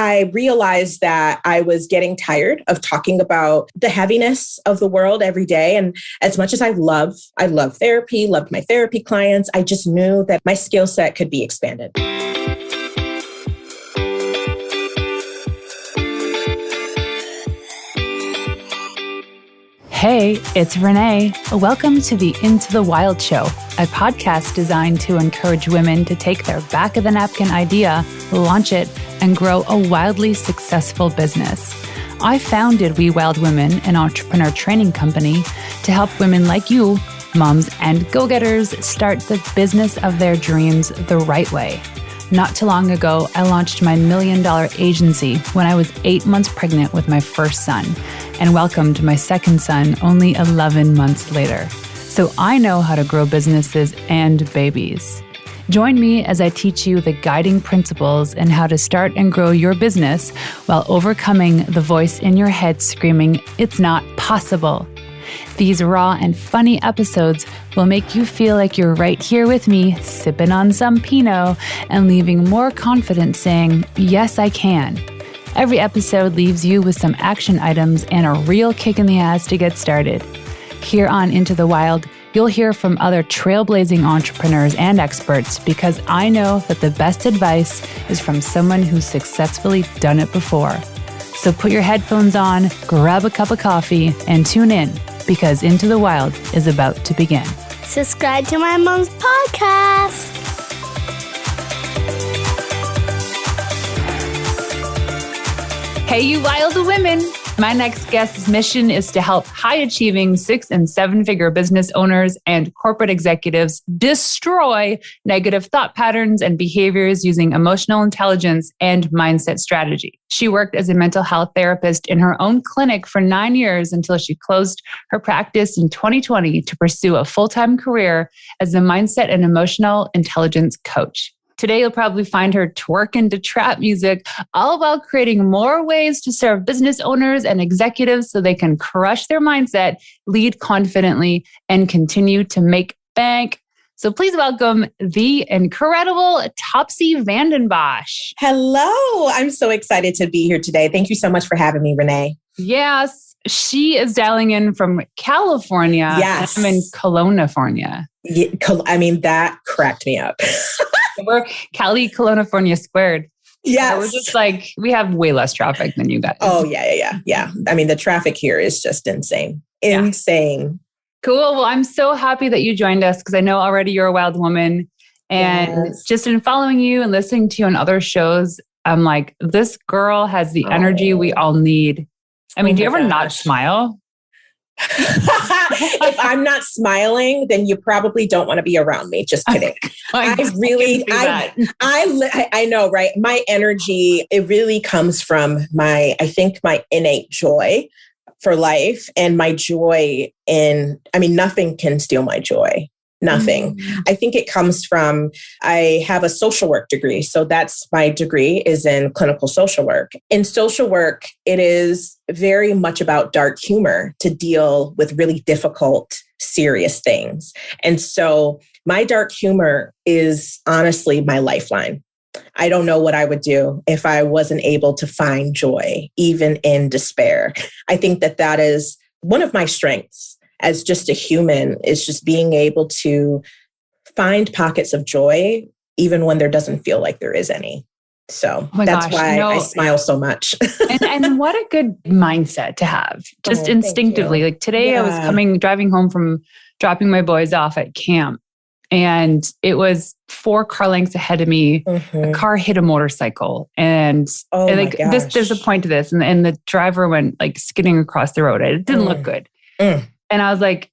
I realized that I was getting tired of talking about the heaviness of the world every day. And as much as I love therapy, loved my therapy clients, I just knew that my skill set could be expanded. Hey, it's Renee. Welcome to the Into the Wild Show, a podcast designed to encourage women to take their back of the napkin idea, launch it, and grow a wildly successful business. I founded We Wild Women, an entrepreneur training company, to help women like you, moms and go-getters, start the business of their dreams the right way. Not too long ago, I launched my $1 million agency when I was 8 months pregnant with my first son and welcomed my second son only 11 months later. So I know how to grow businesses and babies. Join me as I teach you the guiding principles and how to start and grow your business while overcoming the voice in your head screaming, "It's not possible." These raw and funny episodes will make you feel like you're right here with me, sipping on some Pinot and leaving more confident saying, "Yes, I can." Every episode leaves you with some action items and a real kick in the ass to get started. Here on Into the Wild, you'll hear from other trailblazing entrepreneurs and experts because I know that the best advice is from someone who's successfully done it before. So put your headphones on, grab a cup of coffee, and tune in because Into the Wild is about to begin. Subscribe to my mom's podcast. Hey, you wild women. My next guest's mission is to help high-achieving 6- and 7-figure business owners and corporate executives destroy negative thought patterns and behaviors using emotional intelligence and mindset strategy. She worked as a mental health therapist in her own clinic for 9 years until she closed her practice in 2020 to pursue a full-time career as a mindset and emotional intelligence coach. Today, you'll probably find her twerking to trap music, all about creating more ways to serve business owners and executives so they can crush their mindset, lead confidently, and continue to make bank. So please welcome the incredible Topsie Vandenbosch. Hello. I'm so excited to be here today. Thank you so much for having me, Renee. Yes, she is dialing in from California. Yes. I'm in Kelowna. Yeah, I mean, that cracked me up. We're California squared. Yes. We're just like, we have way less traffic than you guys. Oh, yeah. I mean, the traffic here is just insane. Insane. Cool. Well, I'm so happy that you joined us because I know already you're a wild woman. And just in following you and listening to you on other shows, I'm like, this girl has the energy we all need. I mean, do you ever not smile? If I'm not smiling, then you probably don't want to be around me. Just kidding. I know, right? My energy, it really comes from my innate joy for life and my joy nothing can steal my joy. Nothing. Mm-hmm. I think it comes from, I have a social work degree. So that's my degree is in clinical social work. In social work, it is very much about dark humor to deal with really difficult, serious things. And so my dark humor is honestly my lifeline. I don't know what I would do if I wasn't able to find joy, even in despair. I think that is one of my strengths. As just a human, is just being able to find pockets of joy, even when there doesn't feel like there is any. So why I smile so much. and what a good mindset to have, just instinctively. Like today I was driving home from dropping my boys off at camp, and it was 4 car lengths ahead of me. Mm-hmm. A car hit a motorcycle, and there's a point to this. And the driver went like skidding across the road. It didn't look good. And I was like,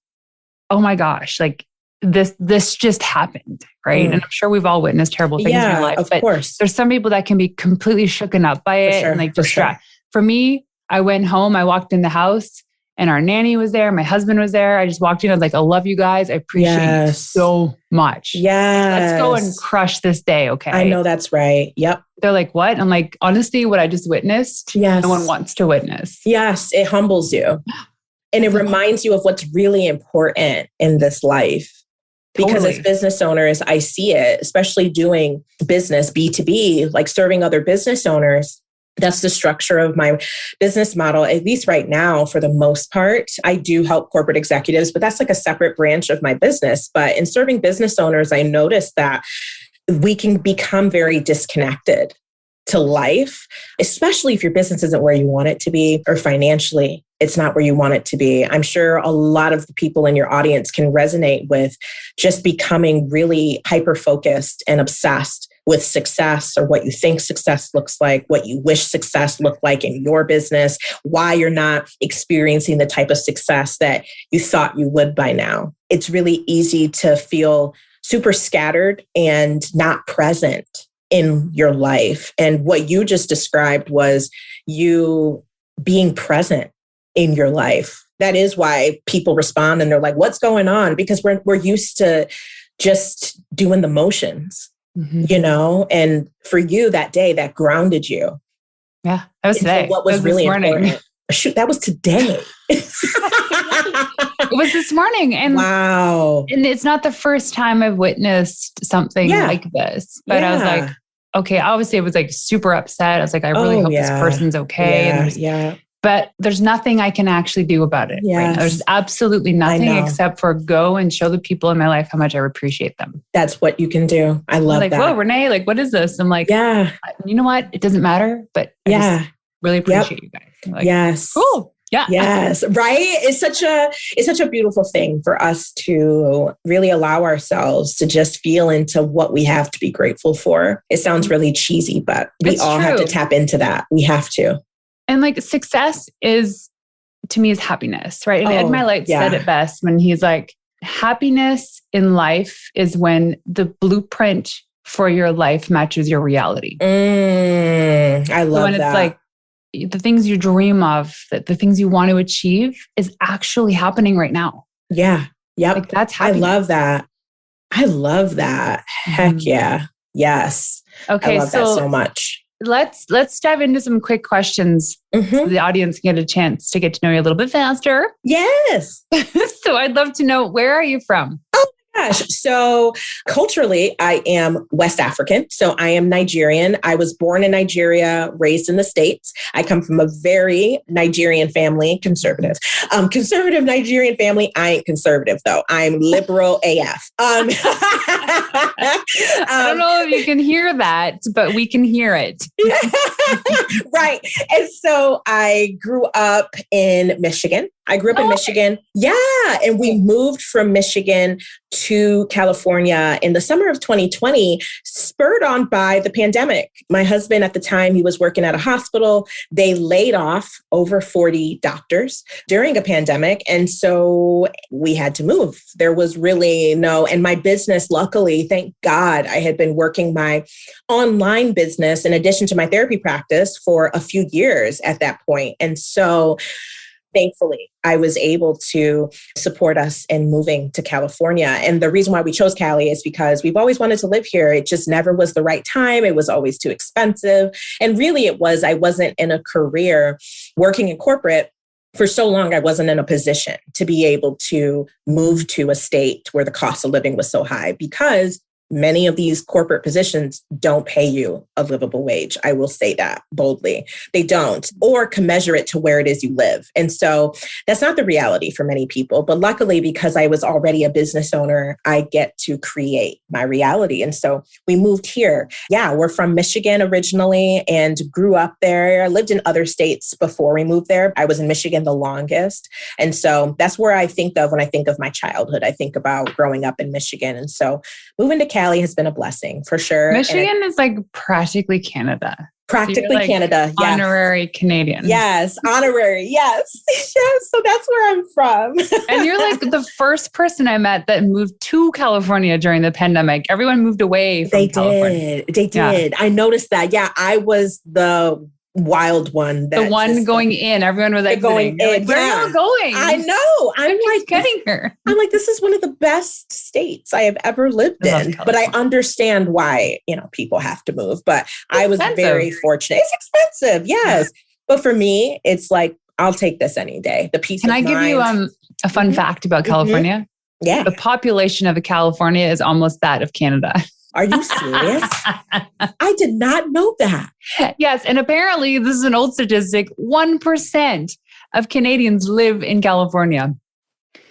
oh my gosh, like this just happened, right? And I'm sure we've all witnessed terrible things in our life. Of but course. There's some people that can be completely shooken up by it and like distracted. For me, I went home, I walked in the house and our nanny was there. My husband was there. I just walked in. I was like, I love you guys. I appreciate you so much. Yes. Let's go and crush this day. Okay. I know that's right. Yep. They're like, what? I'm like, honestly, what I just witnessed, no one wants to witness. Yes. It humbles you. And it reminds you of what's really important in this life. Because as business owners, I see it, especially doing business B2B, like serving other business owners. That's the structure of my business model, at least right now, for the most part. I do help corporate executives, but that's like a separate branch of my business. But in serving business owners, I noticed that we can become very disconnected to life, especially if your business isn't where you want it to be, or financially, it's not where you want it to be. I'm sure a lot of the people in your audience can resonate with just becoming really hyper-focused and obsessed with success, or what you think success looks like, what you wish success looked like in your business, why you're not experiencing the type of success that you thought you would by now. It's really easy to feel super scattered and not present in your life. And what you just described was you being present in your life. That is why people respond and they're like, what's going on? Because we're used to just doing the motions. You know, and for you that day, that grounded you. Yeah, that was today. So what was really important? Shoot, that was today. It was this morning. And wow. And it's not the first time I've witnessed something like this. But I was like, okay, obviously I was like super upset. I was like, I really hope this person's okay. But there's nothing I can actually do about it. Right now. There's absolutely nothing except for go and show the people in my life how much I appreciate them. That's what you can do. I love that. Whoa, Renee, like, what is this? I'm like, you know what? It doesn't matter, but I just really appreciate you guys. Like, yes. Cool. Yeah. Yes. Right. It's such a beautiful thing for us to really allow ourselves to just feel into what we have to be grateful for. It sounds really cheesy, but we all have to tap into that. We have to. And like success is, to me, is happiness, right? And Ed Mylett said it best when he's like, happiness in life is when the blueprint for your life matches your reality. I love that. When it's like the things you dream of, the things you want to achieve is actually happening right now. Yeah. Yep. Like that's happiness. I love that. Heck yeah. Yes. Okay. I love that so much. Let's dive into some quick questions so the audience can get a chance to get to know you a little bit faster. Yes. So I'd love to know, where are you from? Oh my gosh. So culturally, I am West African. So I am Nigerian. I was born in Nigeria, raised in the States. I come from a very Nigerian family, conservative Nigerian family. I ain't conservative though. I'm liberal AF. I don't know if you can hear that, but we can hear it. Right. And so I grew up in Michigan. In Michigan. Yeah. And we moved from Michigan to California in the summer of 2020, spurred on by the pandemic. My husband at the time, he was working at a hospital. They laid off over 40 doctors during a pandemic. And so we had to move. There was really and my business, luckily, thank God, I had been working my online business in addition to my therapy practice for a few years at that point. And so thankfully, I was able to support us in moving to California. And the reason why we chose Cali is because we've always wanted to live here. It just never was the right time. It was always too expensive. And really I wasn't in a career working in corporate for so long. I wasn't in a position to be able to move to a state where the cost of living was so high, because many of these corporate positions don't pay you a livable wage. I will say that boldly. They don't, or commensurate to where it is you live. And so that's not the reality for many people. But luckily, because I was already a business owner, I get to create my reality. And so we moved here. Yeah, we're from Michigan originally and grew up there. I lived in other states before we moved there. I was in Michigan the longest. And so that's where I think of when I think of my childhood. I think about growing up in Michigan. And so moving to Cali has been a blessing for sure. Michigan is like practically Canada. Practically like Canada. Yes. Honorary Canadian. Yes. Honorary. Yes. Yes. So that's where I'm from. And you're like the first person I met that moved to California during the pandemic. Everyone moved away from California. They did. Yeah. I noticed that. Yeah. I was the wild one. The one going in. Everyone was like, going in. Like, where are you going? I know. I'm like getting here. I'm like, this is one of the best states I have ever lived in. But I understand why, people have to move. But I was very fortunate. It's expensive. Yes. But for me, it's like, I'll take this any day. The peace of mind. Can I give you a fun fact about California? Yeah. The population of California is almost that of Canada. Are you serious? I did not know that. Yes. And apparently, this is an old statistic, 1% of Canadians live in California.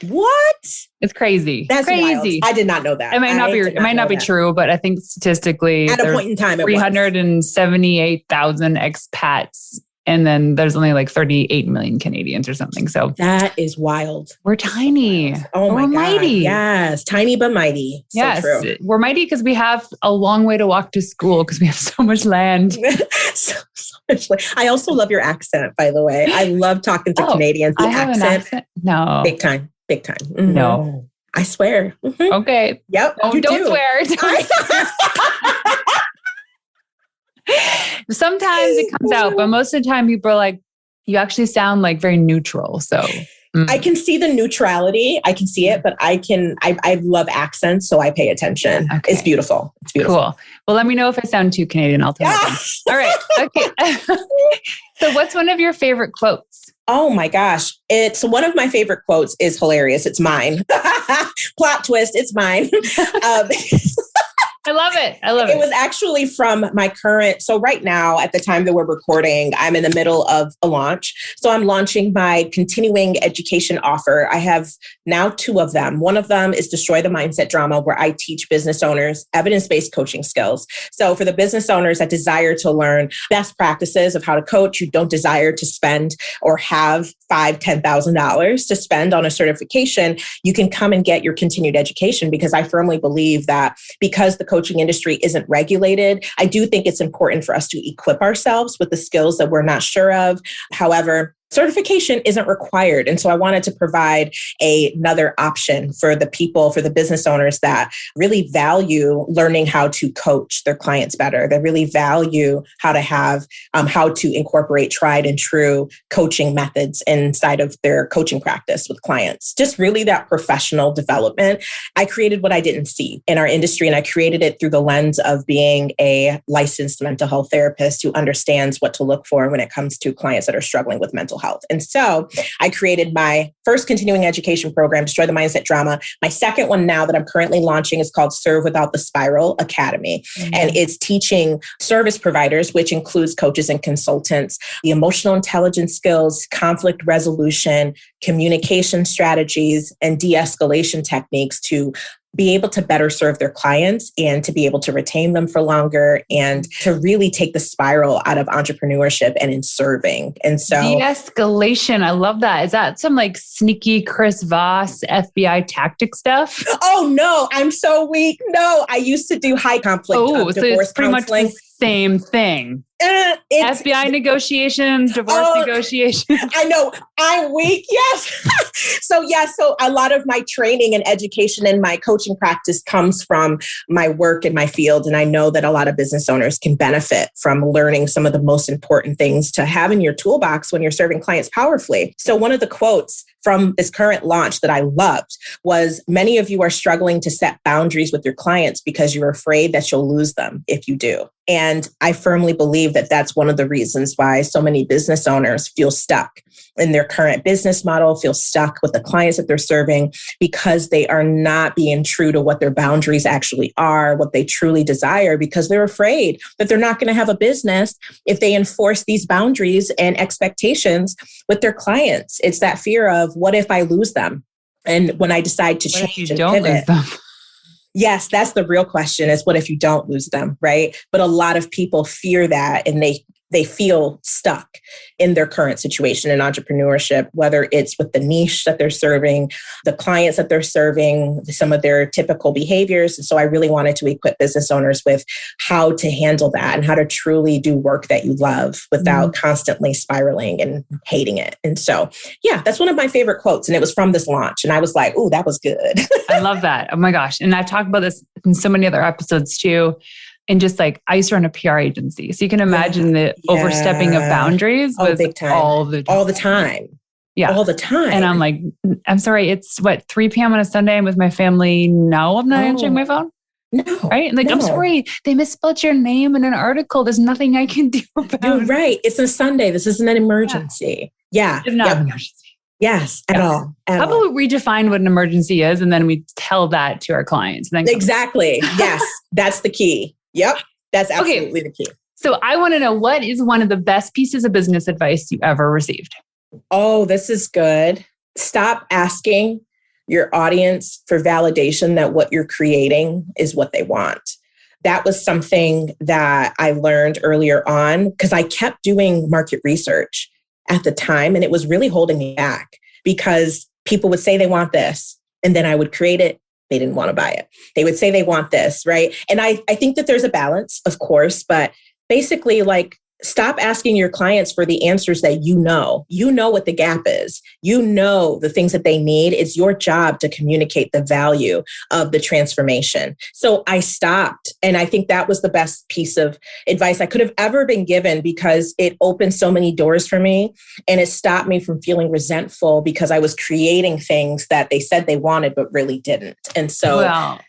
What? It's crazy. That's crazy. Wild. I did not know that. It might not be true, but I think statistically, at a point in time, 378,000 expats. And then there's only like 38 million Canadians or something. So that is wild. We're tiny. Oh my God. Mighty. Yes. Tiny but mighty. So yes. True. We're mighty because we have a long way to walk to school because we have so much land. so much land. I also love your accent, by the way. I love talking to Canadians. The accent. No. Big time. Big time. Mm-hmm. No. I swear. Mm-hmm. Okay. Yep. Don't swear. Sometimes it comes out, but most of the time people are like, you actually sound like very neutral. So I can see the neutrality. I can see it, but I love accents. So I pay attention. Okay. It's beautiful. It's beautiful. Cool. Well, let me know if I sound too Canadian. I'll tell you. All right. Okay. So what's one of your favorite quotes? Oh my gosh. It's one of my favorite quotes is hilarious. It's mine. Plot twist. It's mine. I love it. It was actually from my current. So right now, at the time that we're recording, I'm in the middle of a launch. So I'm launching my continuing education offer. I have now 2 of them. One of them is Destroy the Mindset Drama, where I teach business owners evidence-based coaching skills. So for the business owners that desire to learn best practices of how to coach, you don't desire to spend or have $5,000, $10,000 to spend on a certification, you can come and get your continued education, because I firmly believe that because the coaching industry isn't regulated, I do think it's important for us to equip ourselves with the skills that we're not sure of. However, certification isn't required. And so I wanted to provide another option for the people, for the business owners that really value learning how to coach their clients better. They really value how to incorporate tried and true coaching methods inside of their coaching practice with clients. Just really that professional development. I created what I didn't see in our industry, and I created it through the lens of being a licensed mental health therapist who understands what to look for when it comes to clients that are struggling with mental health. And so I created my first continuing education program, Destroy the Mindset Drama. My second one now that I'm currently launching is called Serve Without the Spiral Academy. Mm-hmm. And it's teaching service providers, which includes coaches and consultants, the emotional intelligence skills, conflict resolution, communication strategies, and de-escalation techniques to be able to better serve their clients and to be able to retain them for longer and to really take the spiral out of entrepreneurship and in serving. And so de-escalation, I love that. Is that some like sneaky Chris Voss FBI tactic stuff? Oh no, I'm so weak. No, I used to do high conflict divorce so it's pretty counseling. Much the same thing. FBI negotiations, divorce negotiations. I know. I'm weak. Yes. So a lot of my training and education and my coaching practice comes from my work in my field. And I know that a lot of business owners can benefit from learning some of the most important things to have in your toolbox when you're serving clients powerfully. So one of the quotes from this current launch that I loved was, many of you are struggling to set boundaries with your clients because you're afraid that you'll lose them if you do. And I firmly believe that that's one of the reasons why so many business owners feel stuck in their current business model, feel stuck with the clients that they're serving, because they are not being true to what their boundaries actually are, what they truly desire, because they're afraid that they're not going to have a business if they enforce these boundaries and expectations with their clients. It's that fear of, what if I lose them? And when I decide to change and pivot, lose them? Yes, that's the real question, is what if you don't lose them, right? But a lot of people fear that, and they feel stuck in their current situation in entrepreneurship, whether it's with the niche that they're serving, the clients that they're serving, some of their typical behaviors. And so I really wanted to equip business owners with how to handle that and how to truly do work that you love without constantly spiraling and hating it. And so, that's one of my favorite quotes. And it was from this launch. And I was like, oh, that was good. I love that. Oh my gosh. And I've talked about this in so many other episodes too. And just like, I used to run a PR agency. So you can imagine the overstepping of boundaries was big time. all the time. All the time. Yeah. All the time. And I'm like, I'm sorry, it's 3 p.m. on a Sunday. I'm with my family. No, I'm not answering my phone. No. Right? Like, I'm sorry, they misspelled your name in an article. There's nothing I can do about it. You're right. It's a Sunday. This isn't an emergency. Yeah. It's not an emergency. Yes, at all. How about we redefine what an emergency is and then we tell that to our clients? And then exactly. Yes, that's the key. Yep, that's absolutely the key. So I want to know, what is one of the best pieces of business advice you ever received? Oh, this is good. Stop asking your audience for validation that what you're creating is what they want. That was something that I learned earlier on because I kept doing market research at the time, and it was really holding me back because people would say they want this, and then I would create it. They didn't want to buy it. They would say they want this, right? And I think that there's a balance, of course, but basically, like, stop asking your clients for the answers that you know. You know what the gap is. You know the things that they need. It's your job to communicate the value of the transformation. So I stopped. And I think that was the best piece of advice I could have ever been given because it opened so many doors for me. And it stopped me from feeling resentful because I was creating things that they said they wanted, but really didn't. And so... Well,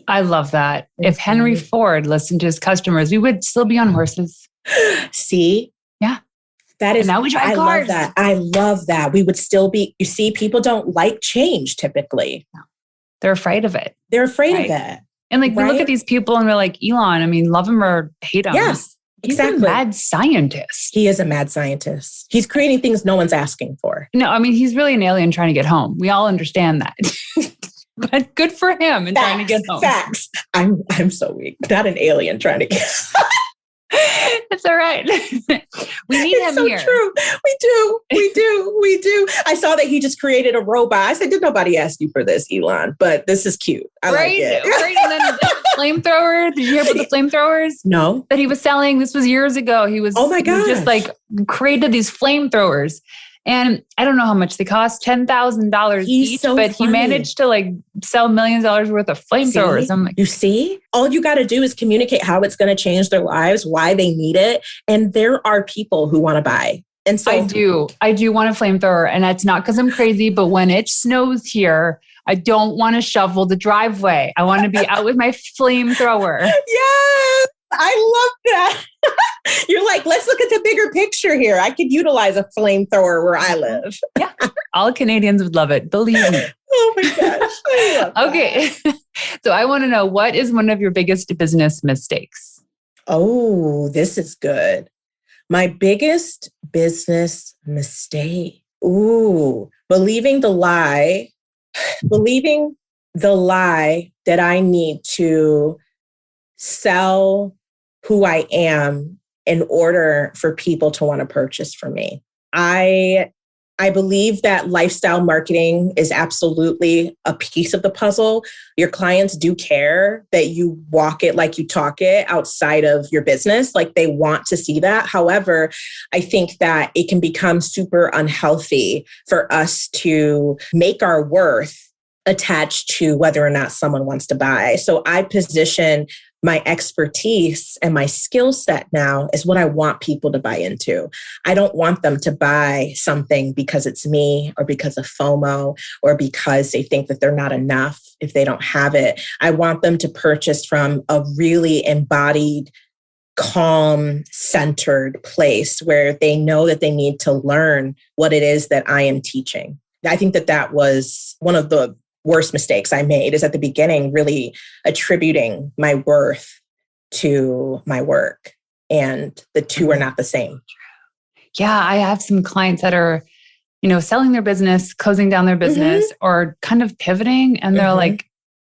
I love that. If Henry Ford listened to his customers, we would still be on horses. See? Yeah. That is, and now we drive cars. I love that. We would still be, you see, people don't like change typically. No. They're afraid of it. They're afraid of it. And like, we look at these people and we're like, Elon, I mean, love him or hate him. Yes, exactly. He's a mad scientist. He is a mad scientist. He's creating things no one's asking for. No, I mean, he's really an alien trying to get home. We all understand that. But good for him and trying to get home. Facts. I'm so weak. Not an alien trying to get It's all right. We need him so here. True. We do. I saw that he just created a robot. I said, did nobody ask you for this, Elon? But this is cute. I like it. Right. And then flamethrower. Did you hear about the flamethrowers? No. That he was selling. This was years ago. He was, oh my gosh, just like created these flamethrowers. And I don't know how much they cost, $10,000 each, so but funny. He managed to like sell millions of dollars worth of flamethrowers. I'm like, you see, all you got to do is communicate how it's going to change their lives, why they need it. And there are people who want to buy. And so I do want a flamethrower, and that's not because I'm crazy, but when it snows here, I don't want to shovel the driveway. I want to be out with my flamethrower. Yes. I love that. You're like, let's look at the bigger picture here. I could utilize a flamethrower where I live. Yeah. All Canadians would love it. Believe me. Oh my gosh. Okay. So I want to know, what is one of your biggest business mistakes? Oh, this is good. My biggest business mistake. Ooh, believing the lie that I need to sell who I am in order for people to want to purchase from me. I believe that lifestyle marketing is absolutely a piece of the puzzle. Your clients do care that you walk it like you talk it outside of your business. Like, they want to see that. However, I think that it can become super unhealthy for us to make our worth attached to whether or not someone wants to buy. So I position my expertise and my skill set now is what I want people to buy into. I don't want them to buy something because it's me or because of FOMO or because they think that they're not enough if they don't have it. I want them to purchase from a really embodied, calm, centered place where they know that they need to learn what it is that I am teaching. I think that that was one of the worst mistakes I made, is at the beginning, really attributing my worth to my work. And the two are not the same. Yeah, I have some clients that are, selling their business, closing down their business, or kind of pivoting. And they're like,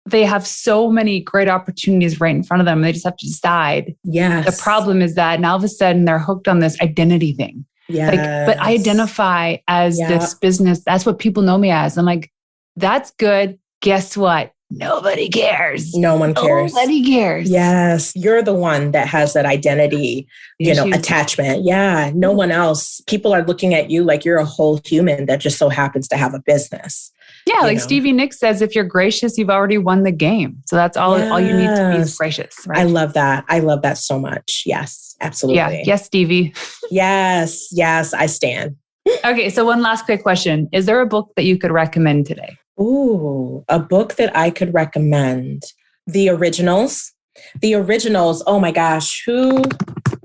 they have so many great opportunities right in front of them. They just have to decide. Yes. The problem is that now all of a sudden they're hooked on this identity thing. Yes. But I identify as this business. That's what people know me as. I'm like, that's good. Guess what? Nobody cares. No one cares. Nobody cares. Yes. You're the one that has that identity, attachment. Yeah. No one else. People are looking at you like you're a whole human that just so happens to have a business. Yeah. Like Stevie Nicks says, if you're gracious, you've already won the game. So that's all you need to be is gracious. Right? I love that. I love that so much. Yes, absolutely. Yeah. Yes, Stevie. Yes. Yes. I stand. Okay. So one last quick question. Is there a book that you could recommend today? Ooh, a book that I could recommend. The Originals. The Originals. Oh my gosh. Who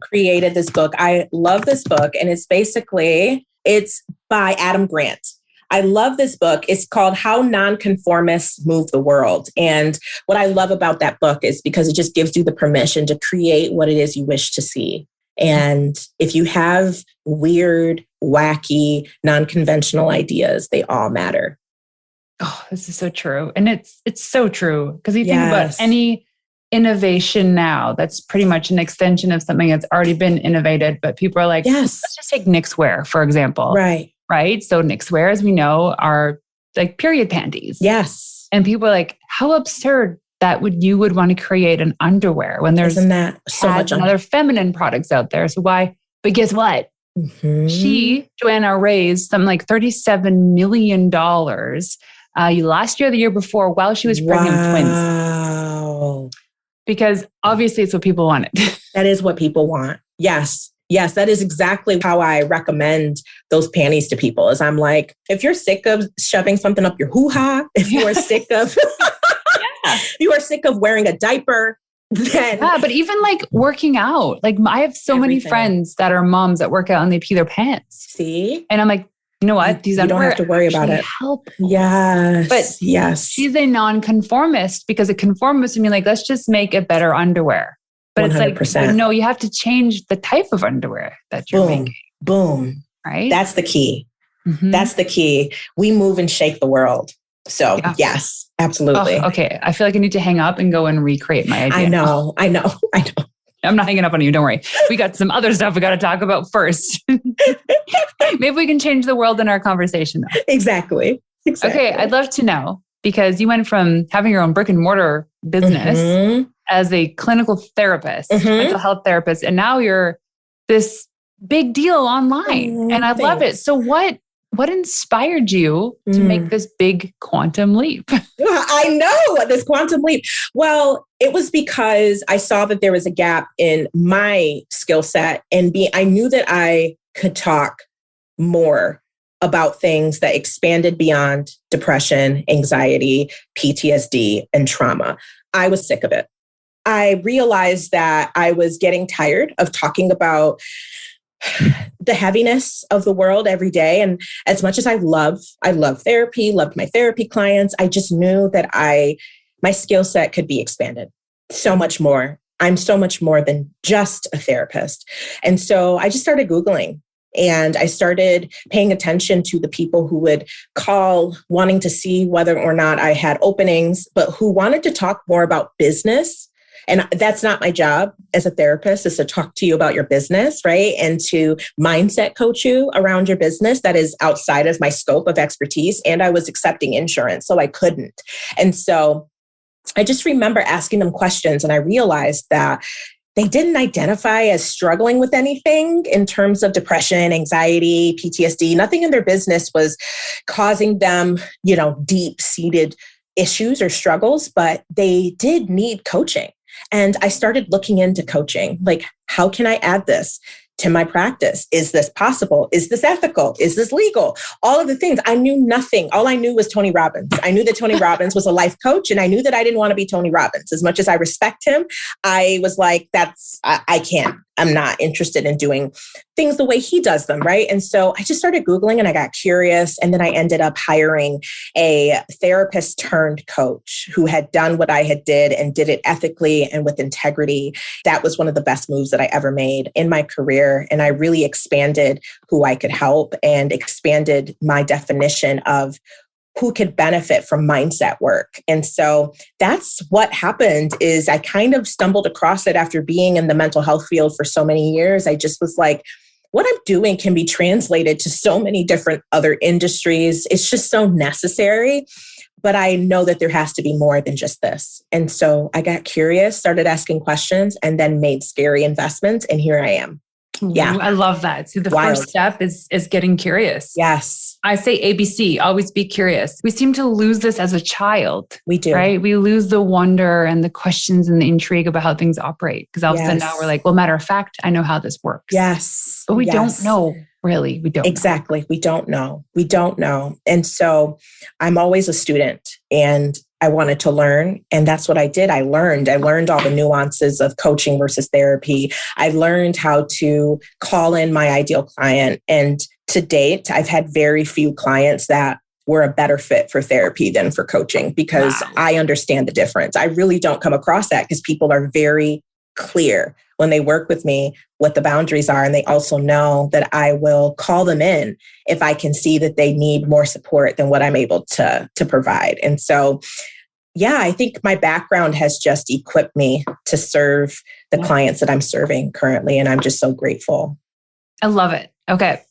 created this book? I love this book. And it's by Adam Grant. I love this book. It's called How Nonconformists Move the World. And what I love about that book is because it just gives you the permission to create what it is you wish to see. And if you have weird, wacky, non-conventional ideas, they all matter. Oh, this is so true. And it's so true. Because you think about any innovation now, that's pretty much an extension of something that's already been innovated. But people are like, let's just take knixwear, for example. Right. So knixwear, as we know, are like period panties. Yes. And people are like, how absurd that you would want to create an underwear when there's Isn't that so much other feminine products out there. So why? But guess what? Joanna raised something like $37 million last year, the year before, while she was pregnant with twins. Because obviously it's what people wanted. That is what people want. Yes. Yes, that is exactly how I recommend those panties to people. Is I'm like, if you're sick of shoving something up your hoo-ha, if you are sick of you are sick of wearing a diaper, then but even like working out. Like I have so many friends that are moms that work out and they pee their pants. See? And I'm like, you know what? These you don't have to worry about it. Help. Yes. But yes, she's a nonconformist because a conformist would mean like, let's just make a better underwear. But 100%. It's like, no, you have to change the type of underwear that you're making. Boom. Right? That's the key. That's the key. We move and shake the world. So yes, absolutely. Oh, okay. I feel like I need to hang up and go and recreate my idea. I know. I'm not hanging up on you. Don't worry. We got some other stuff we got to talk about first. Maybe we can change the world in our conversation though. Exactly. Okay. I'd love to know, because you went from having your own brick and mortar business as a clinical therapist, mental health therapist, and now you're this big deal online. And I love it. So what inspired you to make this big quantum leap? I know, this quantum leap. Well, it was because I saw that there was a gap in my skill set, and I knew that I could talk more about things that expanded beyond depression, anxiety, PTSD, and trauma. I was sick of it. I realized that I was getting tired of talking about the heaviness of the world every day. And as much as I love therapy, loved my therapy clients, I just knew that my skill set could be expanded so much more. I'm so much more than just a therapist. And so I just started Googling, and I started paying attention to the people who would call wanting to see whether or not I had openings, but who wanted to talk more about business. And that's not my job as a therapist, is to talk to you about your business, right? And to mindset coach you around your business. That is outside of my scope of expertise. And I was accepting insurance, so I couldn't. And so I just remember asking them questions, and I realized that they didn't identify as struggling with anything in terms of depression, anxiety, PTSD. Nothing in their business was causing them, deep-seated issues or struggles, but they did need coaching. And I started looking into coaching. Like, how can I add this to my practice? Is this possible? Is this ethical? Is this legal? All of the things. I knew nothing. All I knew was Tony Robbins. I knew that Tony Robbins was a life coach, and I knew that I didn't want to be Tony Robbins. As much as I respect him, I was like, I can't. I'm not interested in doing things the way he does them, right? And so I just started Googling, and I got curious. And then I ended up hiring a therapist turned coach who had done what I had did and did it ethically and with integrity. That was one of the best moves that I ever made in my career. And I really expanded who I could help and expanded my definition of who could benefit from mindset work. And so that's what happened. Is I kind of stumbled across it after being in the mental health field for so many years. I just was like, what I'm doing can be translated to so many different other industries. It's just so necessary. But I know that there has to be more than just this. And so I got curious, started asking questions, and then made scary investments. And here I am. Yeah. I love that. See, the first step is getting curious. Yes. I say ABC, always be curious. We seem to lose this as a child. We do. Right? We lose the wonder and the questions and the intrigue about how things operate. Because all of a sudden now we're like, well, matter of fact, I know how this works. Yes. But we don't know, really. We don't Exactly. We don't know. We don't know. And so I'm always a student, and I wanted to learn. And that's what I did. I learned all the nuances of coaching versus therapy. I learned how to call in my ideal client and to date, I've had very few clients that were a better fit for therapy than for coaching because I understand the difference. I really don't come across that because people are very clear when they work with me what the boundaries are. And they also know that I will call them in if I can see that they need more support than what I'm able to provide. And so, yeah, I think my background has just equipped me to serve the clients that I'm serving currently. And I'm just so grateful. I love it. Okay.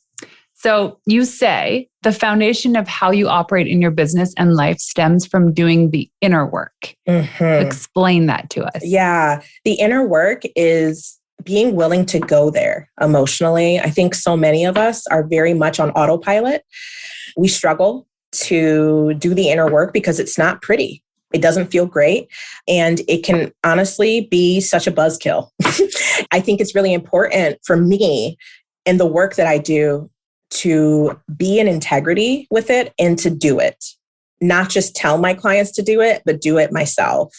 So you say the foundation of how you operate in your business and life stems from doing the inner work. Explain that to us. Yeah. The inner work is being willing to go there emotionally. I think so many of us are very much on autopilot. We struggle to do the inner work because it's not pretty. It doesn't feel great. And it can honestly be such a buzzkill. I think it's really important for me in the work that I do to be in integrity with it and to do it. Not just tell my clients to do it, but do it myself.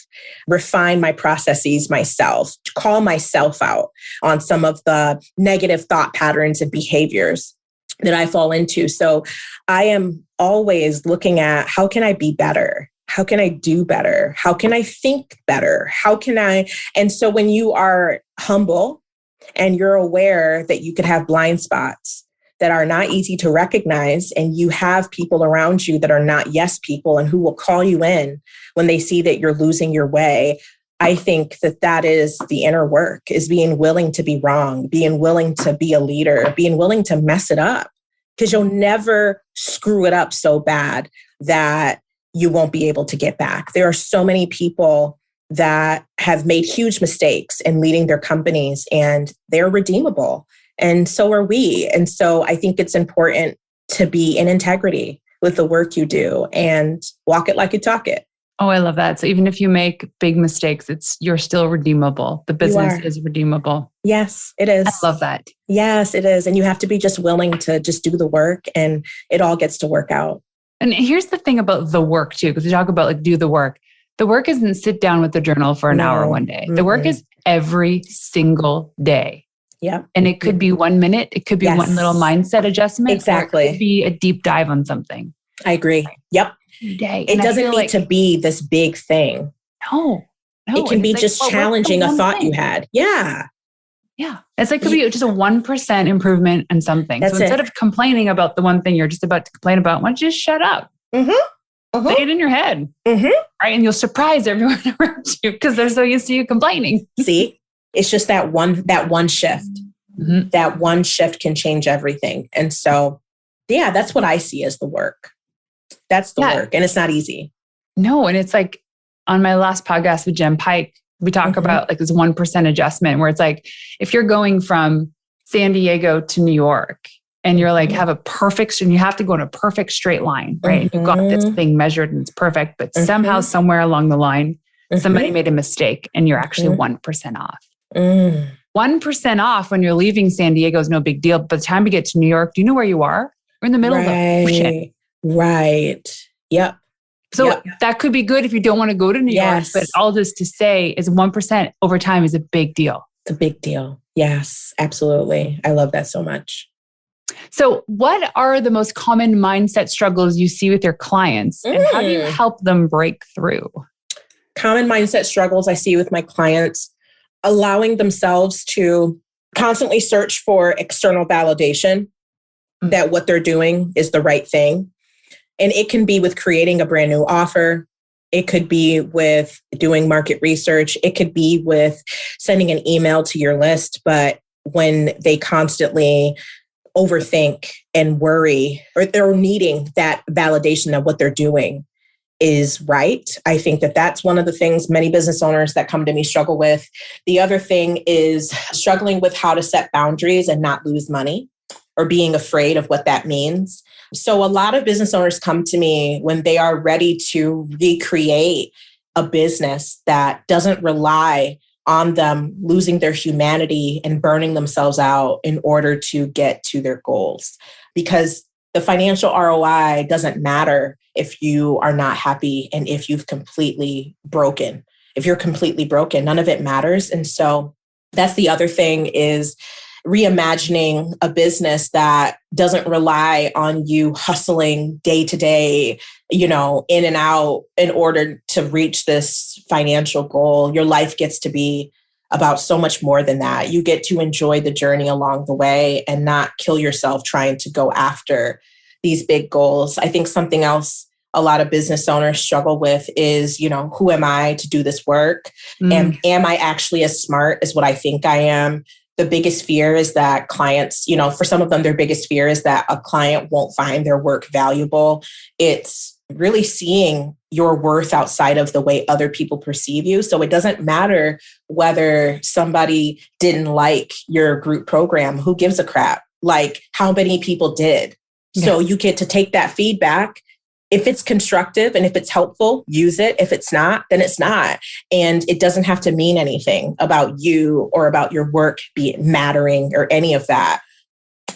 Refine my processes myself. Call myself out on some of the negative thought patterns and behaviors that I fall into. So I am always looking at how can I be better? How can I do better? How can I think better? How can I? And so when you are humble and you're aware that you could have blind spots that are not easy to recognize, and you have people around you that are not yes people and who will call you in when they see that you're losing your way, I think that that is the inner work, is being willing to be wrong, being willing to be a leader, being willing to mess it up, because you'll never screw it up so bad that you won't be able to get back. There are so many people that have made huge mistakes in leading their companies, and they're redeemable. And so are we. And so I think it's important to be in integrity with the work you do and walk it like you talk it. Oh, I love that. So even if you make big mistakes, you're still redeemable. The business is redeemable. Yes, it is. I love that. Yes, it is. And you have to be just willing to just do the work, and it all gets to work out. And here's the thing about the work too, because we talk about like do the work. The work isn't sit down with the journal for an hour one day. The work is every single day. Yeah. And it could be 1 minute. It could be one little mindset adjustment. Exactly. Or it could be a deep dive on something. I agree. Yep. Day. It doesn't need to be this big thing. No. It can be just challenging a thought you had. Yeah. Yeah. It's like could be just a 1% improvement in something. That's so instead of complaining about the one thing you're just about to complain about, why don't you just shut up? Say it in your head. Right. And you'll surprise everyone around you because they're so used to you complaining. See? It's just that one shift. That one shift can change everything. And so, yeah, that's what I see as the work. That's the work. And it's not easy. No. And it's like on my last podcast with Jen Pike, we talk about like this 1% adjustment where it's like, if you're going from San Diego to New York and you're like, have a perfect, and you have to go in a perfect straight line, right? And you've got this thing measured and it's perfect, but somehow somewhere along the line, somebody made a mistake and you're actually 1% off. 1% off when you're leaving San Diego is no big deal. But by the time you get to New York, do you know where you are? We're in the middle of the ocean. Right. Yep. So that could be good if you don't want to go to New York. But all this to say is 1% over time is a big deal. It's a big deal. Yes, absolutely. I love that so much. So what are the most common mindset struggles you see with your clients? And how do you help them break through? Common mindset struggles I see with my clients: allowing themselves to constantly search for external validation that what they're doing is the right thing. And it can be with creating a brand new offer. It could be with doing market research. It could be with sending an email to your list. But when they constantly overthink and worry, or they're needing that validation that what they're doing is right, I think that that's one of the things many business owners that come to me struggle with. The other thing is struggling with how to set boundaries and not lose money, or being afraid of what that means. So a lot of business owners come to me when they are ready to recreate a business that doesn't rely on them losing their humanity and burning themselves out in order to get to their goals. Because the financial ROI doesn't matter if you are not happy and if you've completely broken. If you're completely broken, none of it matters. And so that's the other thing, is reimagining a business that doesn't rely on you hustling day to day, in and out in order to reach this financial goal. Your life gets to be about so much more than that. You get to enjoy the journey along the way and not kill yourself trying to go after these big goals. I think something else a lot of business owners struggle with is, who am I to do this work? And am I actually as smart as what I think I am? The biggest fear is that clients, for some of them, their biggest fear is that a client won't find their work valuable. It's really seeing your worth outside of the way other people perceive you. So it doesn't matter whether somebody didn't like your group program. Who gives a crap? Like how many people did? Yes. So you get to take that feedback. If it's constructive and if it's helpful, use it. If it's not, then it's not. And it doesn't have to mean anything about you or about your work mattering or any of that.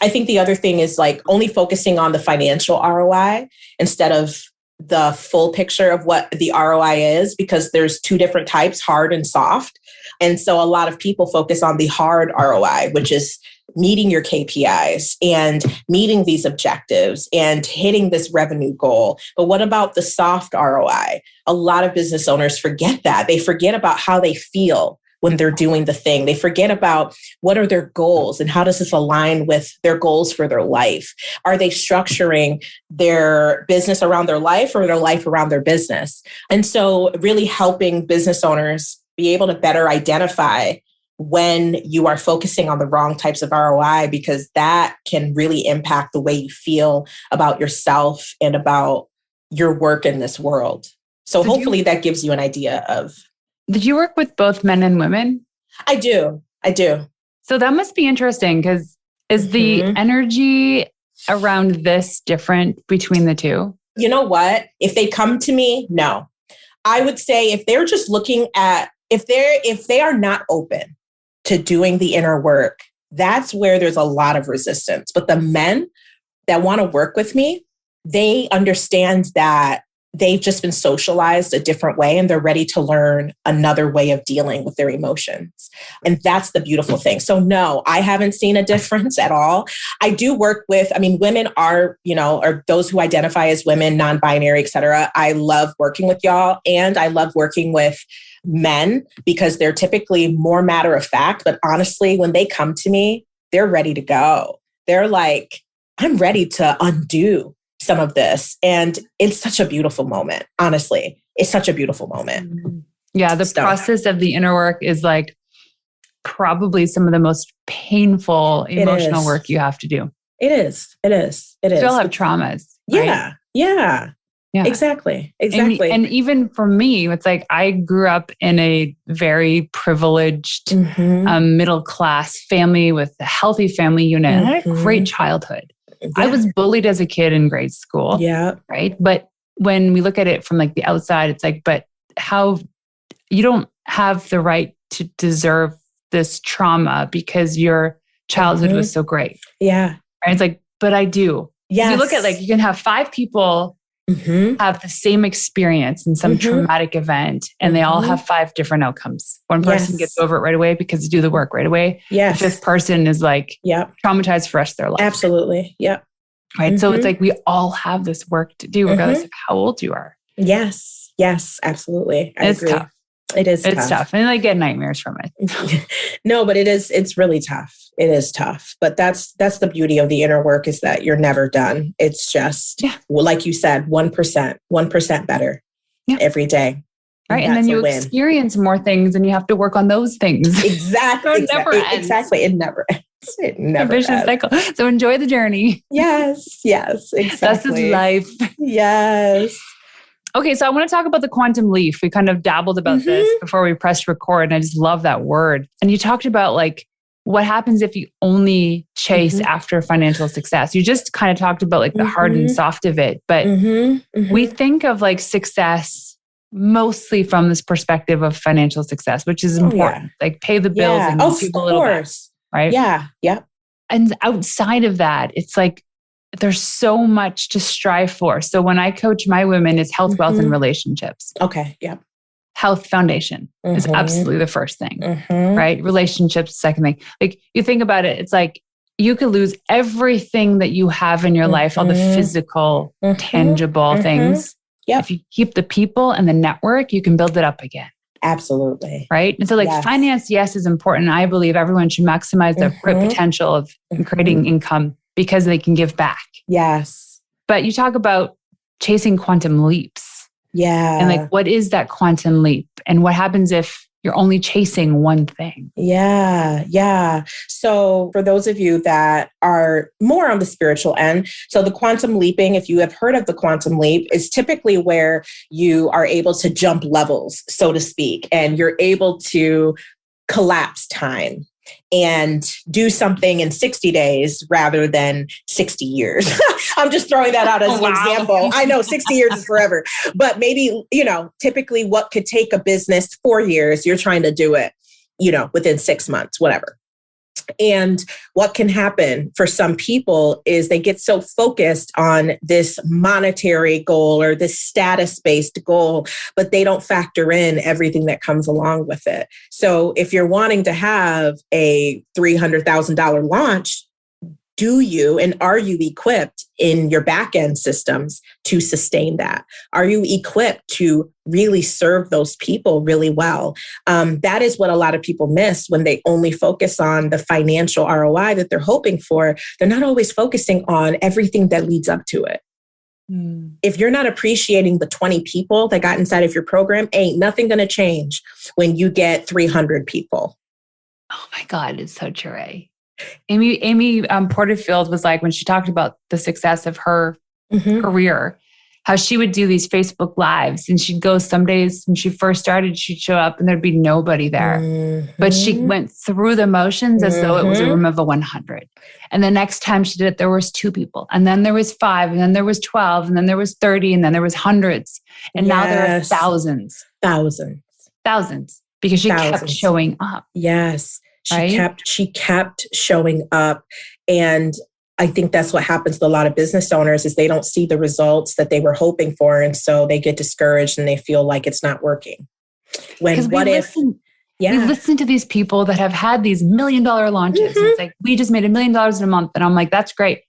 I think the other thing is like only focusing on the financial ROI instead of the full picture of what the ROI is, because there's two different types, hard and soft. And so a lot of people focus on the hard ROI, which is meeting your KPIs and meeting these objectives and hitting this revenue goal. But what about the soft ROI? A lot of business owners forget that. They forget about how they feel when they're doing the thing. They forget about what are their goals and how does this align with their goals for their life? Are they structuring their business around their life or their life around their business? And so really helping business owners be able to better identify when you are focusing on the wrong types of ROI, because that can really impact the way you feel about yourself and about your work in this world. So hopefully that gives you an idea of. Did you work with both men and women? I do. So that must be interesting because is the energy around this different between the two? You know what? If they come to me, no. I would say if they're just looking at, if they are not open to doing the inner work, that's where there's a lot of resistance. But the men that want to work with me, they understand that they've just been socialized a different way and they're ready to learn another way of dealing with their emotions. And that's the beautiful thing. So no, I haven't seen a difference at all. I do work with, women are, or those who identify as women, non-binary, et cetera. I love working with y'all. And I love working with men because they're typically more matter of fact. But honestly, when they come to me, they're ready to go. They're like, I'm ready to undo some of this. And it's such a beautiful moment. Honestly, it's such a beautiful moment. Yeah. The process of the inner work is like probably some of the most painful emotional work you have to do. It is. We all have traumas. Right? Yeah. Exactly. And even for me, it's like I grew up in a very privileged middle-class family with a healthy family unit. And I had a great childhood. Yeah. I was bullied as a kid in grade school. Yeah. Right. But when we look at it from like the outside, it's like, but how you don't have the right to deserve this trauma because your childhood was so great. Yeah. And it's like, but I do. Yes. You look at like, you can have 5 people have the same experience in some traumatic event and they all have 5 different outcomes. One person gets over it right away because they do the work right away. Yes. The 5th person is like traumatized for the rest of their life. Absolutely. Yep. Right. So it's like we all have this work to do regardless of how old you are. Yes. Absolutely. I agree. Tough. It's tough. And I get nightmares from it. No, but it's really tough. It is tough. But that's the beauty of the inner work is that you're never done. It's just, like you said, 1% better every day. Right. And then you experience more things and you have to work on those things. Exactly. It never ends. Exactly. It never ends. It never ends. A vicious cycle. So enjoy the journey. Yes. Exactly. This is life. Yes. Okay, so I want to talk about the quantum leap. We kind of dabbled about this before we pressed record, and I just love that word. And you talked about like what happens if you only chase after financial success. You just kind of talked about like the hard and soft of it, but we think of like success mostly from this perspective of financial success, which is important. Like pay the bills and give a little bit, right? Yeah. Yep. And outside of that, it's like there's so much to strive for. So when I coach my women, it's health, wealth, and relationships. Okay. Yep. Health foundation is absolutely the first thing, right? Relationships, second thing. Like you think about it, it's like you could lose everything that you have in your life, all the physical, tangible things. Yep. If you keep the people and the network, you can build it up again. Absolutely. Right. And so like finance, yes, is important. I believe everyone should maximize their potential of creating income because they can give back. Yes. But you talk about chasing quantum leaps. Yeah. And like, what is that quantum leap? And what happens if you're only chasing one thing? Yeah. Yeah. So for those of you that are more on the spiritual end, so the quantum leaping, if you have heard of the quantum leap, is typically where you are able to jump levels, so to speak, and you're able to collapse time and do something in 60 days rather than 60 years. I'm just throwing that out as an example. I know 60 years is forever, but maybe, typically what could take a business 4 years, you're trying to do it, within 6 months, whatever. And what can happen for some people is they get so focused on this monetary goal or this status-based goal, but they don't factor in everything that comes along with it. So if you're wanting to have a $300,000 launch, do you and are you equipped in your back-end systems to sustain that? Are you equipped to really serve those people really well? That is what a lot of people miss when they only focus on the financial ROI that they're hoping for. They're not always focusing on everything that leads up to it. If you're not appreciating the 20 people that got inside of your program, ain't nothing going to change when you get 300 people. Oh my God, it's so true. Amy Porterfield was like, when she talked about the success of her career, how she would do these Facebook Lives, and she'd go some days when she first started, she'd show up and there'd be nobody there. But she went through the motions as though it was a room of 100. And the next time she did it, there was 2 people, and then there was 5, and then there was 12, and then there was 30, and then there was hundreds. And now there are thousands. Thousands. Because she kept showing up. Yes. Right? She kept showing up. And I think that's what happens to a lot of business owners is they don't see the results that they were hoping for. And so they get discouraged and they feel like it's not working. We listen to these people that have had these $1 million launches. And it's like, we just made $1 million in a month. And I'm like, that's great.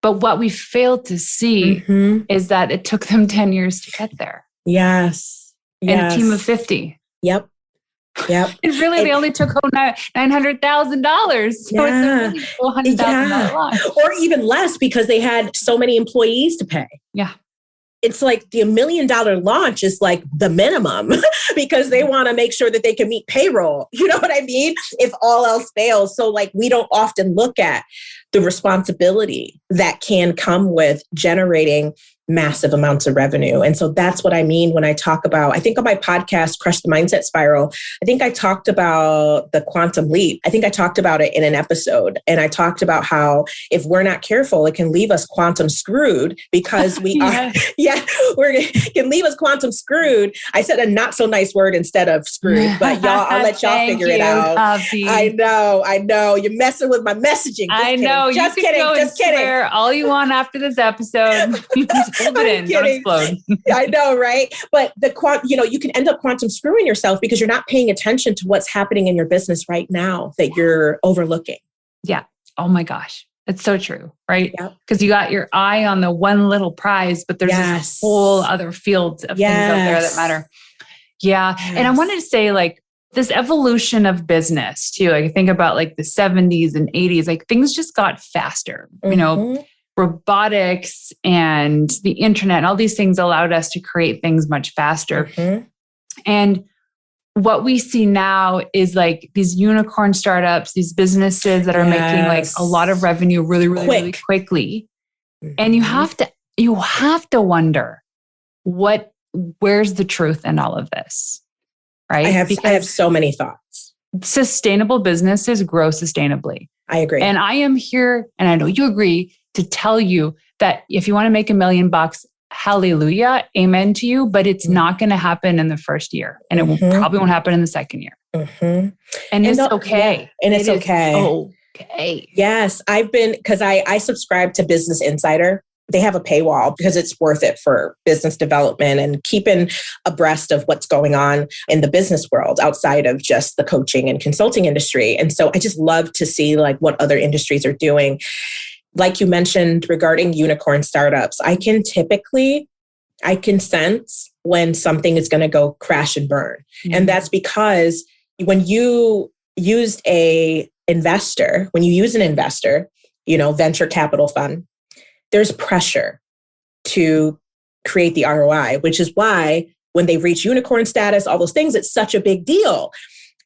But what we fail to see is that it took them 10 years to get there. Yes. And a team of 50. Yep. They only took home $900,000. So it's a really $400,000 launch. Or even less because they had so many employees to pay. Yeah. It's like the $1 million launch is like the minimum because they want to make sure that they can meet payroll. You know what I mean? If all else fails. So like we don't often look at the responsibility that can come with generating massive amounts of revenue. And so that's what I mean when I talk about, I think on my podcast, Crush the Mindset Spiral, I think I talked about the quantum leap. I think I talked about it in an episode. And I talked about how if we're not careful, it can leave us quantum screwed because we can leave us quantum screwed. I said a not so nice word instead of screwed, but y'all, I'll let y'all figure it out. Topsie. I know. You're messing with my messaging. Just kidding. All you want after this episode. Hold it in, don't explode. I know, right? But you can end up quantum screwing yourself because you're not paying attention to what's happening in your business right now that you're overlooking. Yeah. Oh my gosh. That's so true, right? Because you got your eye on the one little prize, but there's this whole other field of things out there that matter. Yeah. Yes. And I wanted to say like this evolution of business too. Like think about like the 70s and 80s, like things just got faster, robotics and the internet and all these things allowed us to create things much faster. And what we see now is like these unicorn startups, these businesses that are making like a lot of revenue really quickly. And you have to wonder where's the truth in all of this, right? I have so many thoughts. Sustainable businesses grow sustainably. I agree. And I am here, and I know you agree, to tell you that if you want to make $1 million, hallelujah, amen to you, but it's not going to happen in the first year. And it probably won't happen in the second year. And it's okay. Yeah. And it's okay. Okay. Yes. Because I subscribe to Business Insider. they have a paywall because it's worth it for business development and keeping abreast of what's going on in the business world outside of just the coaching and consulting industry. And so I just love to see like what other industries are doing. Like you mentioned regarding unicorn startups, I can sense when something is going to go crash and burn. Mm-hmm. And that's because when you use an investor, venture capital fund, there's pressure to create the ROI, which is why when they reach unicorn status, all those things, it's such a big deal.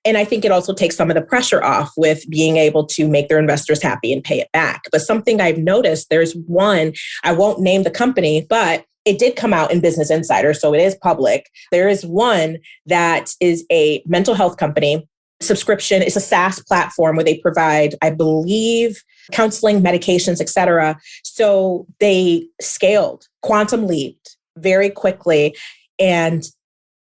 And I think it also takes some of the pressure off with being able to make their investors happy and pay it back. But something I've noticed, there's one, I won't name the company, but it did come out in Business Insider, so it is public. There is one that is a mental health company subscription. It's a SaaS platform where they provide, I believe, counseling, medications, et cetera. So they scaled, quantum leaped very quickly. And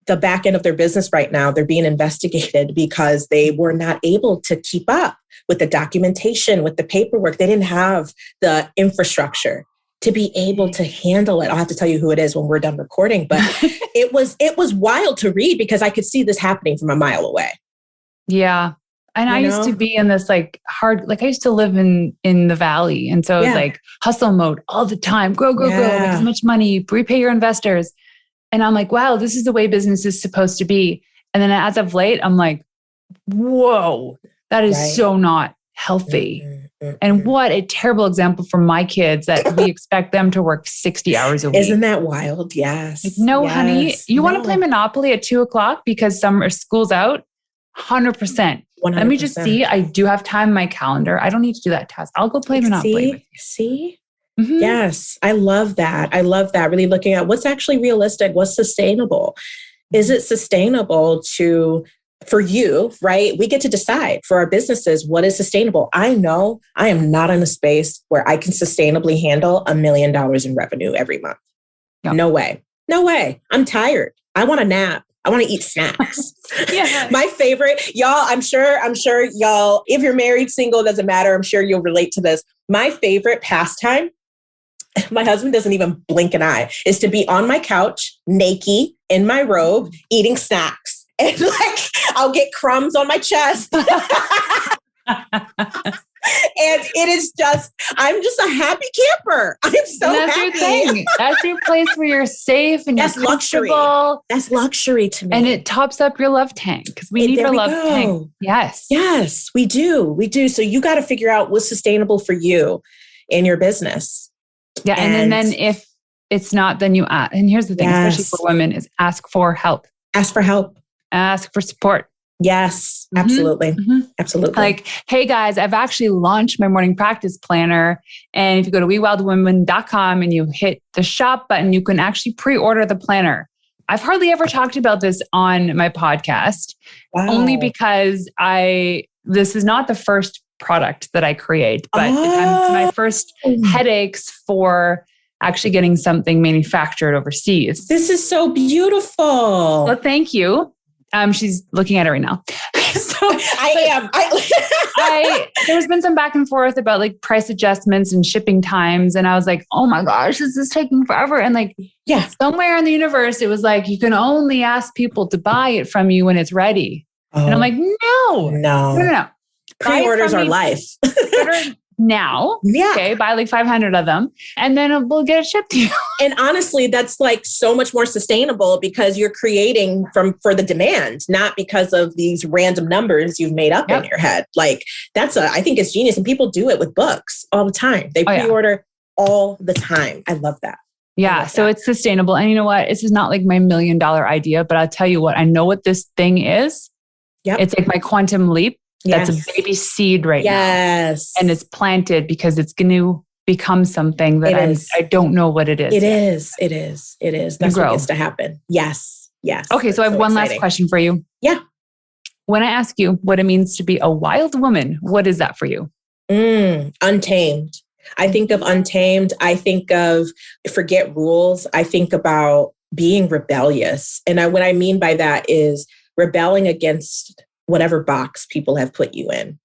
the back end of their business right now, they're being investigated because they were not able to keep up with the documentation, with the paperwork. They didn't have the infrastructure to be able to handle it. I'll have to tell you who it is when we're done recording, but it was wild to read because I could see this happening from a mile away. Yeah. And I used to be in this like hard, like I used to live in the valley. And so it was like hustle mode all the time, grow, make as much money, repay your investors. And I'm like, wow, this is the way business is supposed to be. And then as of late, I'm like, whoa, that is so not healthy. And what a terrible example for my kids that we expect them to work 60 hours a week. Isn't that wild? Yes. Like, no, honey, you want to play Monopoly at 2:00 because school's out? 100%. 100%. Let me just see. I do have time in my calendar. I don't need to do that task. I'll go play Monopoly with you. See? Mm-hmm. Yes. I love that. Really looking at what's actually realistic, what's sustainable. Is it sustainable for you, right? We get to decide for our businesses what is sustainable. I know I am not in a space where I can sustainably handle $1 million in revenue every month. Yep. No way. I'm tired. I want a nap. I want to eat snacks. My favorite, y'all, I'm sure y'all, if you're married, single, doesn't matter. I'm sure you'll relate to this. My favorite pastime, my husband doesn't even blink an eye, is to be on my couch, naked, in my robe, eating snacks. And like, I'll get crumbs on my chest. And it is I'm just a happy camper. I'm so that's happy. Your thing. That's your place where you're safe and that's you're comfortable. That's luxury to me. And it tops up your love tank because we need our love tank. Yes, we do. So you got to figure out what's sustainable for you in your business. Yeah. And then if it's not, then you ask. And here's the thing, especially for women, is ask for help. Ask for help. Ask for support. Yes, absolutely. Mm-hmm. Absolutely. Like, hey guys, I've actually launched my morning practice planner. And if you go to wewildwomen.com and you hit the shop button, you can actually pre-order the planner. I've hardly ever talked about this on my podcast, only because this is not the first product that I create, but it's my first headaches for actually getting something manufactured overseas. This is so beautiful. Well, thank you. She's looking at it right now. There's been some back and forth about like price adjustments and shipping times. And I was like, oh my gosh, this is taking forever. And like, somewhere in the universe, it was like, you can only ask people to buy it from you when it's ready. Oh. And I'm like, no. Pre-orders are life. Now, okay, buy like 500 of them and then we'll get it shipped to you. And honestly, that's like so much more sustainable because you're creating for the demand, not because of these random numbers you've made up in your head. Like I think it's genius, and people do it with books all the time. They pre-order all the time. I love that. Yeah. So it's sustainable. And you know what? This is not like my $1 million idea, but I'll tell you what, I know what this thing is. Yep. It's like my quantum leap. That's a baby seed right now. Yes. And it's planted because it's going to become something that I don't know what it is. It is. That's what gets to happen. Yes. Okay. So I have one last question for you. Yeah. When I ask you what it means to be a wild woman, what is that for you? Untamed. I think of untamed. I think of forget rules. I think about being rebellious. And what I mean by that is rebelling against whatever box people have put you in.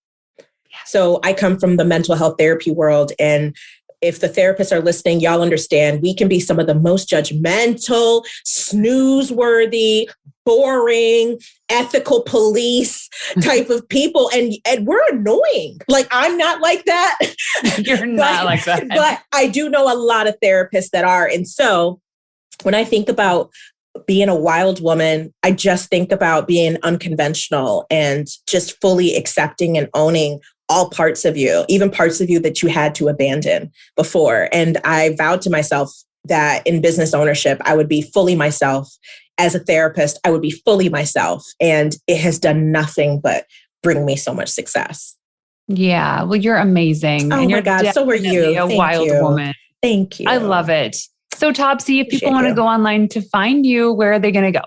So I come from the mental health therapy world, and if the therapists are listening, y'all understand we can be some of the most judgmental, snooze-worthy, boring, ethical police type of people. And we're annoying. Like, I'm not like that. You're not like that. But I do know a lot of therapists that are. And so when I think about being a wild woman, I just think about being unconventional and just fully accepting and owning all parts of you, even parts of you that you had to abandon before. And I vowed to myself that in business ownership, I would be fully myself. As a therapist, I would be fully myself. And it has done nothing but bring me so much success. Yeah. Well, you're amazing. Oh and my you're God, so are you. A wild woman. Thank you. I love it. So Topsie, if people want to go online to find you, where are they going to go?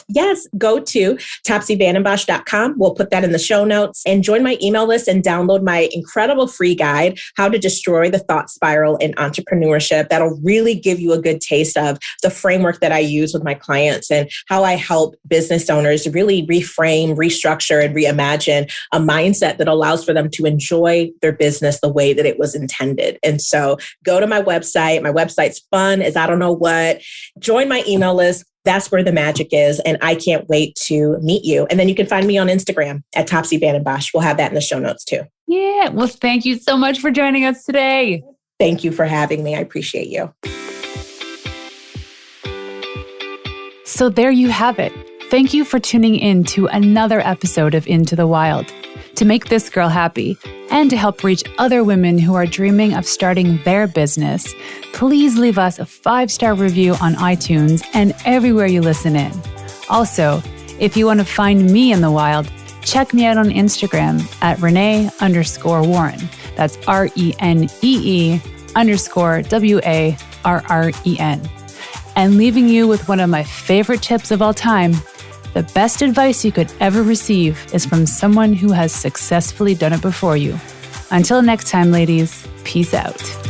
Yes, go to topsievandenbosch.com. We'll put that in the show notes and join my email list and download my incredible free guide, How to Destroy the Thought Spiral in Entrepreneurship. That'll really give you a good taste of the framework that I use with my clients and how I help business owners really reframe, restructure, and reimagine a mindset that allows for them to enjoy their business the way that it was intended. And so go to my website. My website's fun as I don't know what. Join my email list. That's where the magic is. And I can't wait to meet you. And then you can find me on Instagram at Topsie Vandenbosch. We'll have that in the show notes too. Yeah. Well, thank you so much for joining us today. Thank you for having me. I appreciate you. So there you have it. Thank you for tuning in to another episode of Into the Wild. To make this girl happy and to help reach other women who are dreaming of starting their business, please leave us a 5-star review on iTunes and everywhere you listen in. Also, if you want to find me in the wild, check me out on Instagram at Renee_Warren. That's RENEE_WARREN. And leaving you with one of my favorite tips of all time, the best advice you could ever receive is from someone who has successfully done it before you. Until next time, ladies, peace out.